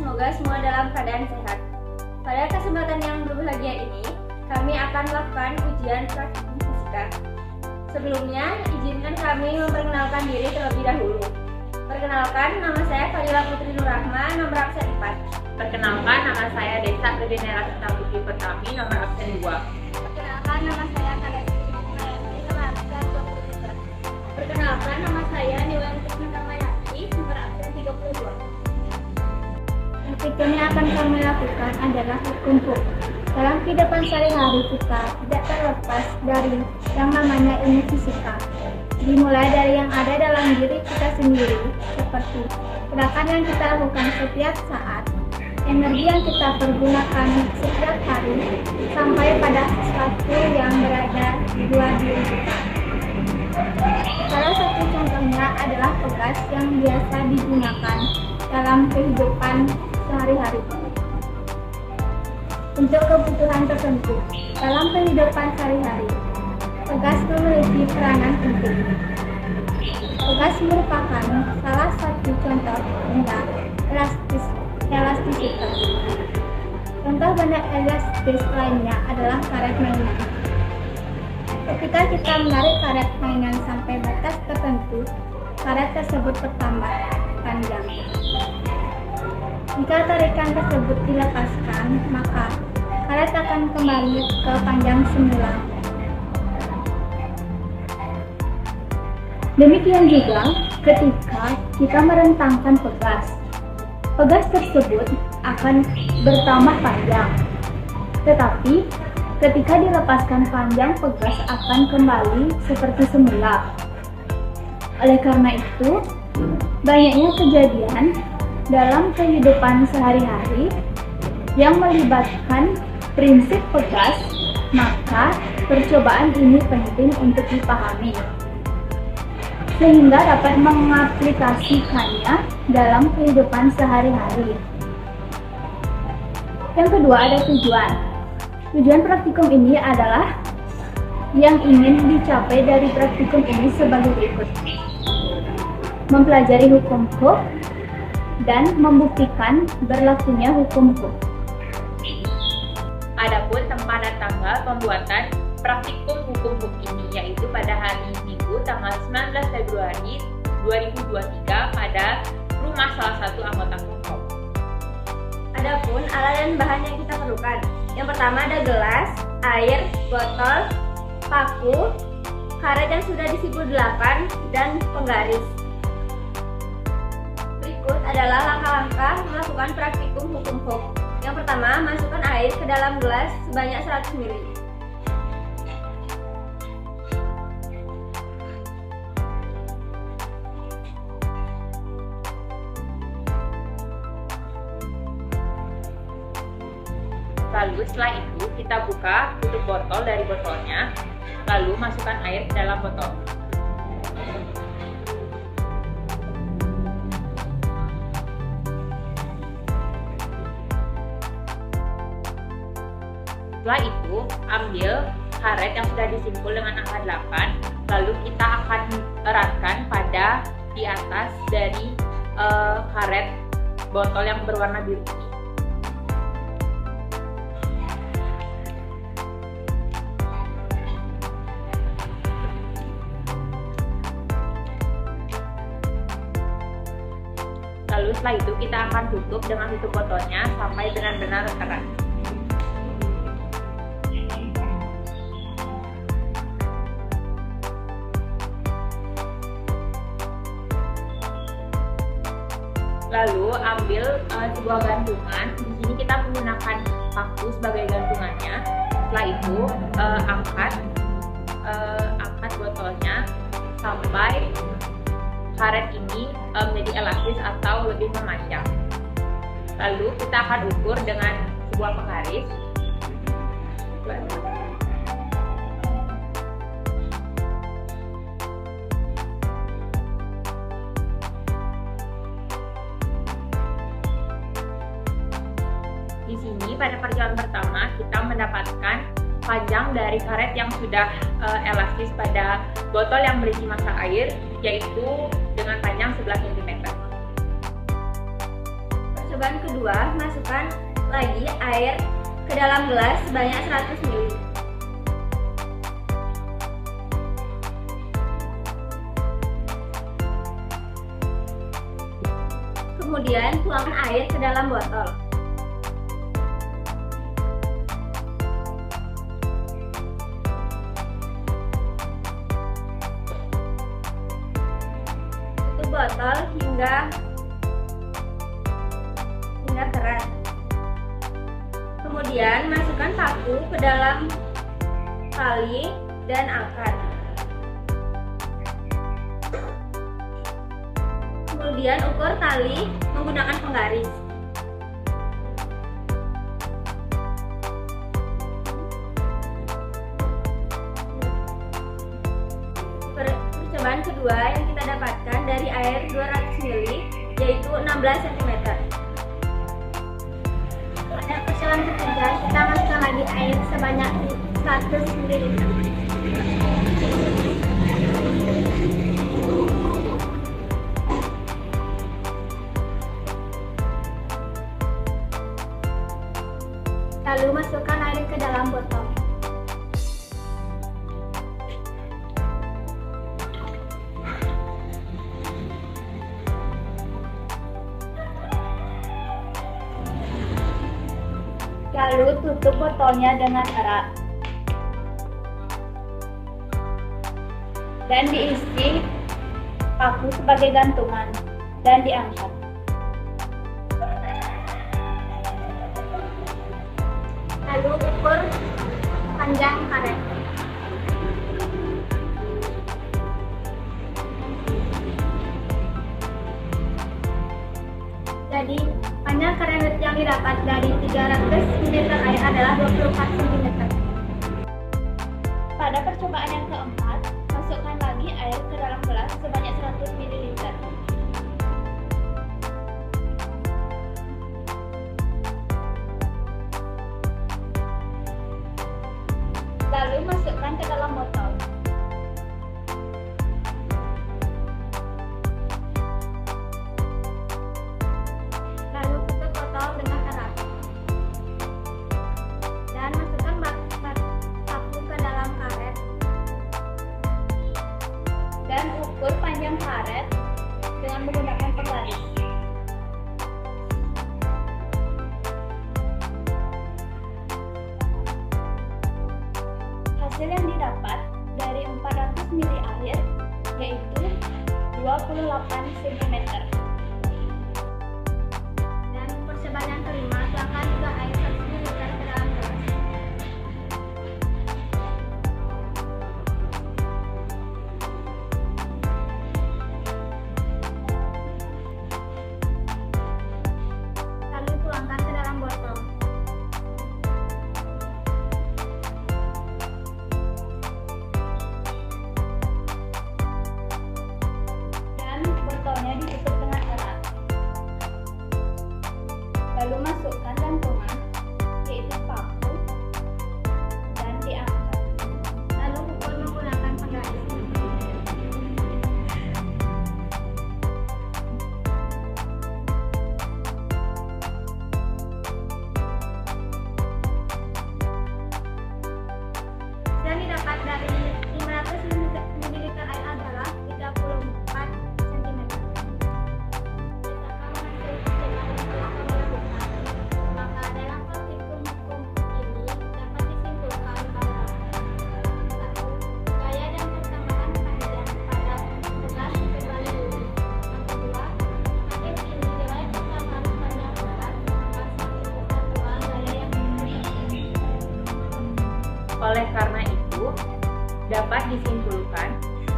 semoga semua dalam keadaan sehat. Pada kesempatan yang berbahagia ini, kami akan melakukan ujian praktikum fisika. Sebelumnya, izinkan kami memperkenalkan diri terlebih dahulu. Perkenalkan, nama saya Fadila Putri Nurrahma, nomor absen 4. Perkenalkan, nama saya Desa Gedenera Putri Pertami, nomor absen 2. Perkenalkan, nama saya Kadesi Mayati, nomor absen 23. Perkenalkan, nama saya Niwanti Mayati, nomor absen 32. Praktikum yang akan kami lakukan adalah hukum. Dalam kehidupan sehari-hari kita tidak terlepas dari yang namanya ilmu fisika. Dimulai dari yang ada dalam diri kita sendiri, seperti gerakan yang kita lakukan setiap saat, energi yang kita pergunakan setiap hari, sampai pada sesuatu yang berada di luar diri kita. Salah satu contohnya adalah pegas yang biasa digunakan dalam kehidupan sehari-hari. Untuk kebutuhan tertentu dalam kehidupan sehari-hari, pegas memiliki peranan penting. Pegas merupakan salah satu contoh benda elastisitas. Contoh benda elastis lainnya adalah karet mainan. Ketika kita menarik karet mainan sampai batas tertentu, karet tersebut bertambah panjang. Jika tarikan tersebut dilepaskan, maka karet akan kembali ke panjang semula. Demikian juga ketika kita merentangkan pegas. Pegas tersebut akan bertambah panjang. Tetapi ketika dilepaskan panjang, pegas akan kembali seperti semula. Oleh karena itu, banyaknya kejadian dalam kehidupan sehari-hari yang melibatkan prinsip pegas, maka percobaan ini penting untuk dipahami sehingga dapat mengaplikasikannya dalam kehidupan sehari-hari. Yang kedua, ada tujuan. Tujuan praktikum ini adalah yang ingin dicapai dari praktikum ini sebagai berikut: mempelajari hukum Hooke dan membuktikan berlakunya hukum Hooke. Adapun tempat dan tanggal pembuatan praktikum hukum Hooke ini yaitu pada hari Minggu tanggal 19 Februari 2023 pada rumah salah satu anggota kelompok. Adapun alat dan bahan yang kita perlukan. Yang pertama ada gelas, air, botol, paku, karet yang sudah disimpul 8, dan penggaris. Berikut adalah langkah-langkah melakukan praktikum hukum Hooke. Yang pertama, masukkan air ke dalam gelas sebanyak 100 ml. Lalu setelah itu kita buka tutup botol dari botolnya, lalu masukkan air ke dalam botol. Setelah itu, ambil karet yang sudah disimpul dengan angka 8, lalu kita akan eratkan pada di atas dari karet botol yang berwarna biru ini. Lalu setelah itu kita akan tutup dengan tutup botolnya sampai benar-benar erat. Lalu ambil sebuah gantungan. Di sini kita menggunakan paku sebagai gantungannya. Setelah itu angkat botolnya sampai karet ini menjadi elastis atau lebih memanjang. Lalu kita akan ukur dengan sebuah penggaris. Di sini pada perjalanan pertama kita mendapatkan panjang dari karet yang sudah elastis pada botol yang berisi massa air, yaitu dengan panjang 11 cm. Percobaan kedua, masukkan lagi air ke dalam gelas sebanyak 100 ml. Kemudian tuangkan air ke dalam botol. Tutup botol hingga keras. Kemudian masukkan paku ke dalam tali dan angkat. Kemudian ukur tali menggunakan penggaris. Percobaan kedua yang kita dapatkan dari air 200 ml yaitu 16 cm. Pada percobaan ketiga, kita masukkan lagi air sebanyak 100 ml. Lalu masukkan air ke dalam botol. Lalu tutup botolnya dengan erat. Dan diisi paku sebagai gantungan dan diangkat. Lalu ukur panjang karet. Jadi panjang karet yang didapat dari 300 ml air adalah 24 cm. Pada percobaan yang keempat, masukkan lagi air ke dalam gelas sebanyak 100 ml. Lalu masukkan ke dalam botol. Lalu tutup botol dengan erat. Dan masukkan paku ke dalam karet. Dan ukur panjang karet dengan menggunakan penggaris. Hasil yang didapat dari 400 ml air yaitu 28 cm. Dan percobaan yang kelima, tuangkan juga air 100 ml ke dalam gelas. Lalu tuangkan ke dalam botol. Botolnya ditutup dengan erat. Lalu masukkan gantungan, yaitu paku, dan diangkat. Lalu ukur menggunakan penggaris. Dan didapat dari 500 ml air adalah 34 cm. Maka dalam praktikum hukum ini dapat disimpulkan bahwa 1. Gaya dan persamaan panjang pada gelas berbalik. Yang kedua, hakim ini nilai persamaan panjang gelas maka satu kedua gaya yang diberi. Oleh karena itu, dapat disimpulkan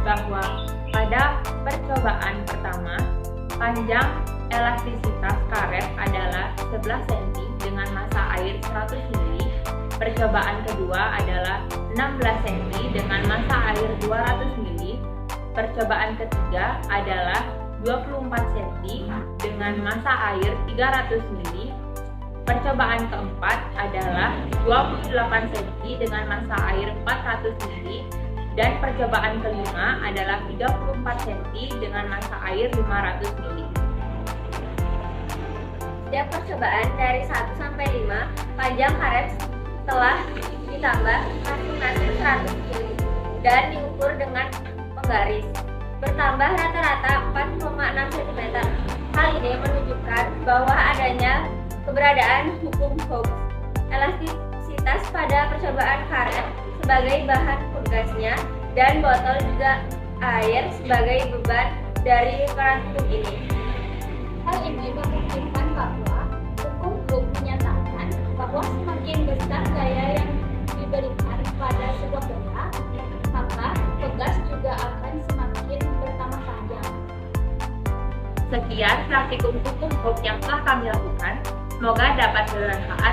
bahwa pada percobaan pertama, panjang elastisitas karet adalah 11 cm dengan massa air 100 ml. Percobaan kedua adalah 16 cm dengan massa air 200 ml. Percobaan ketiga adalah 24 cm dengan massa air 300 ml. Percobaan keempat adalah 28 cm dengan massa air 400 ml. Dan percobaan kelima adalah 34 cm dengan massa air 500 ml. setiap percobaan dari 1 sampai 5, panjang karet telah ditambah masing-masing 100 mili dan diukur dengan penggaris. Bertambah rata-rata 4,6 cm. Hal ini menunjukkan bahwa adanya keberadaan hukum Hooke. Elastisitas pada percobaan karet sebagai bahan pegasnya dan botol juga air sebagai beban dari keran hukum ini. Hal ini membuktikan bahwa hukum Hooke menyatakan bahwa semakin besar gaya yang diberikan pada sebuah benda, maka pegas juga akan semakin bertambah panjang. Sekian praktikum hukum Hooke yang telah kami lakukan. Semoga dapat bermanfaat.